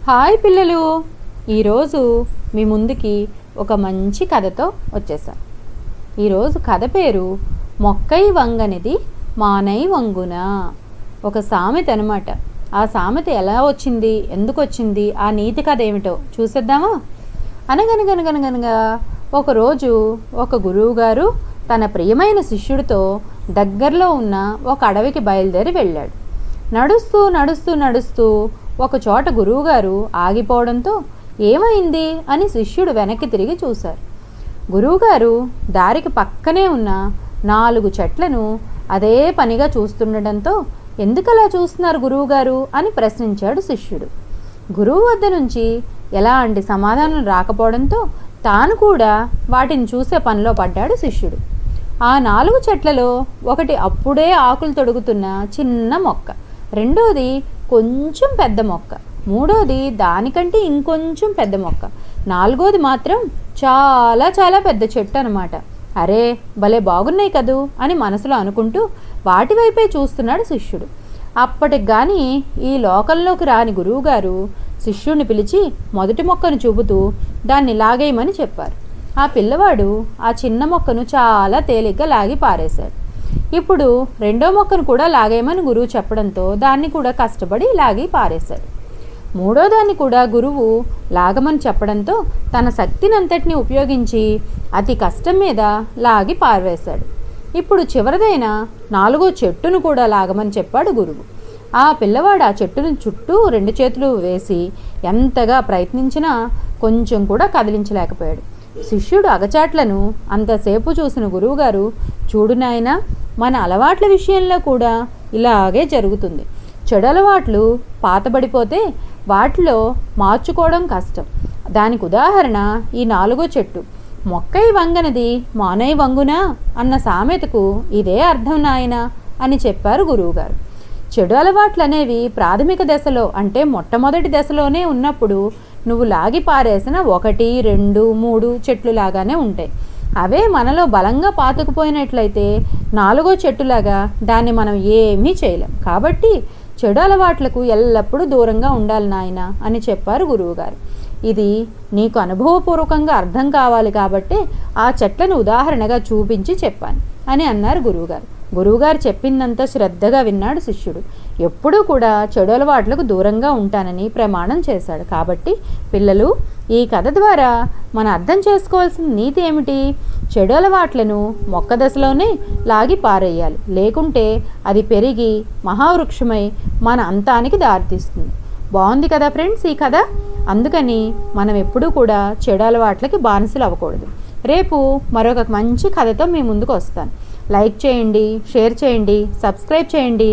Hi పిల్లలు, ఈరోజు మీ ముందుకి ఒక మంచి కథతో వచ్చేసాను. ఈరోజు కథ పేరు మొక్కై వంగనిది మానై వంగున. ఒక సామెత అనమాట. ఆ సామెత ఎలా వచ్చింది, ఎందుకు వచ్చింది, ఆ నీతి కథ ఏమిటో చూసేద్దామా? అనగనగనగనగనగా ఒకరోజు ఒక గురువుగారు తన ప్రియమైన శిష్యుడితో దగ్గరలో ఉన్న ఒక అడవికి బయలుదేరి వెళ్ళాడు. నడుస్తూ నడుస్తూ నడుస్తూ ఒక చోట గురువుగారు ఆగిపోవడంతో ఏమైంది అని శిష్యుడు వెనక్కి తిరిగి చూశారు. గురువుగారు దారికి పక్కనే ఉన్న 4 చెట్లను అదే పనిగా చూస్తుండటంతో ఎందుకలా చూస్తున్నారు గురువుగారు అని ప్రశ్నించాడు శిష్యుడు. గురువు వద్ద నుంచి ఎలాంటి సమాధానం రాకపోవడంతో తాను కూడా వాటిని చూసే పనిలో పడ్డాడు శిష్యుడు. ఆ 4 చెట్లలో ఒకటి అప్పుడే ఆకులు తొడుగుతున్న చిన్న మొక్క, రెండోది కొంచెం పెద్ద మొక్క, మూడోది దానికంటే ఇంకొంచెం పెద్ద మొక్క, నాలుగోది మాత్రం చాలా చాలా పెద్ద చెట్టు అనమాట. అరే భలే బాగున్నాయి కదూ అని మనసులో అనుకుంటూ వాటి వైపే చూస్తున్నాడు శిష్యుడు. అప్పటికి కానీ ఈ లోకంలోకి రాని గురువుగారు శిష్యుడిని పిలిచి మొదటి మొక్కను చూపుతూ దాన్ని లాగేయమని చెప్పారు. ఆ పిల్లవాడు ఆ చిన్న మొక్కను చాలా తేలిగ్గా లాగి పారేశాడు. ఇప్పుడు రెండో మొక్కను కూడా లాగేయమని గురువు చెప్పడంతో దాన్ని కూడా కష్టపడి లాగి పారేశాడు. మూడో దాన్ని కూడా గురువు లాగమని చెప్పడంతో తన శక్తినంతటిని ఉపయోగించి అతి కష్టం మీద లాగి పారవేశాడు. ఇప్పుడు చివరిదైన 4వ చెట్టును కూడా లాగమని చెప్పాడు గురువు. ఆ పిల్లవాడు ఆ చెట్టును చుట్టూ 2 చేతులు వేసి ఎంతగా ప్రయత్నించినా కొంచెం కూడా కదిలించలేకపోయాడు. శిష్యుడు అగచాట్లను అంతసేపు చూసిన గురువుగారు, చూడు నాయనా, మన అలవాట్ల విషయంలో కూడా ఇలాగే జరుగుతుంది. చెడు అలవాట్లు పాతబడిపోతే వాటిలో మార్చుకోవడం కష్టం. దానికి ఉదాహరణ ఈ 4వ చెట్టు. మొక్కై వంగనది మానై వంగునా అన్న సామెతకు ఇదే అర్థం నాయనా అని చెప్పారు గురువుగారు. చెడు అలవాట్లు అనేవి ప్రాథమిక దశలో, అంటే మొట్టమొదటి దశలోనే ఉన్నప్పుడు నువ్వు లాగి పారేసిన 1, 2, 3 చెట్లు లాగానే ఉంటాయి. అవే మనలో బలంగా పాతుకుపోయినట్లయితే 4వ చెట్టులాగా దాన్ని మనం ఏమీ చేయలేం. కాబట్టి చెడు అలవాట్లకు ఎల్లప్పుడూ దూరంగా ఉండాలి నాయన అని చెప్పారు గురువుగారు. ఇది నీకు అనుభవపూర్వకంగా అర్థం కావాలి కాబట్టి ఆ చెట్లను ఉదాహరణగా చూపించి చెప్పాను అని అన్నారు గురువుగారు. గురువుగారు చెప్పిందంతా శ్రద్ధగా విన్నాడు శిష్యుడు. ఎప్పుడూ కూడా చెడు అలవాట్లకు దూరంగా ఉంటానని ప్రమాణం చేశాడు. కాబట్టి పిల్లలు, ఈ కథ ద్వారా మనం అర్థం చేసుకోవాల్సిన నీతి ఏమిటి? చెడు అలవాట్లను మొక్క దశలోనే లాగి పారేయాలి, లేకుంటే అది పెరిగి మహావృక్షమై మన అంతానికి దారితీస్తుంది. బాగుంది కదా ఫ్రెండ్స్ ఈ కథ? అందుకని మనం ఎప్పుడూ కూడా చెడు అలవాట్లకి బానిసలు అవ్వకూడదు. రేపు మరొక మంచి కథతో మీ ముందుకు వస్తాను. లైక్ చేయండి, షేర్ చేయండి, సబ్స్క్రైబ్ చేయండి.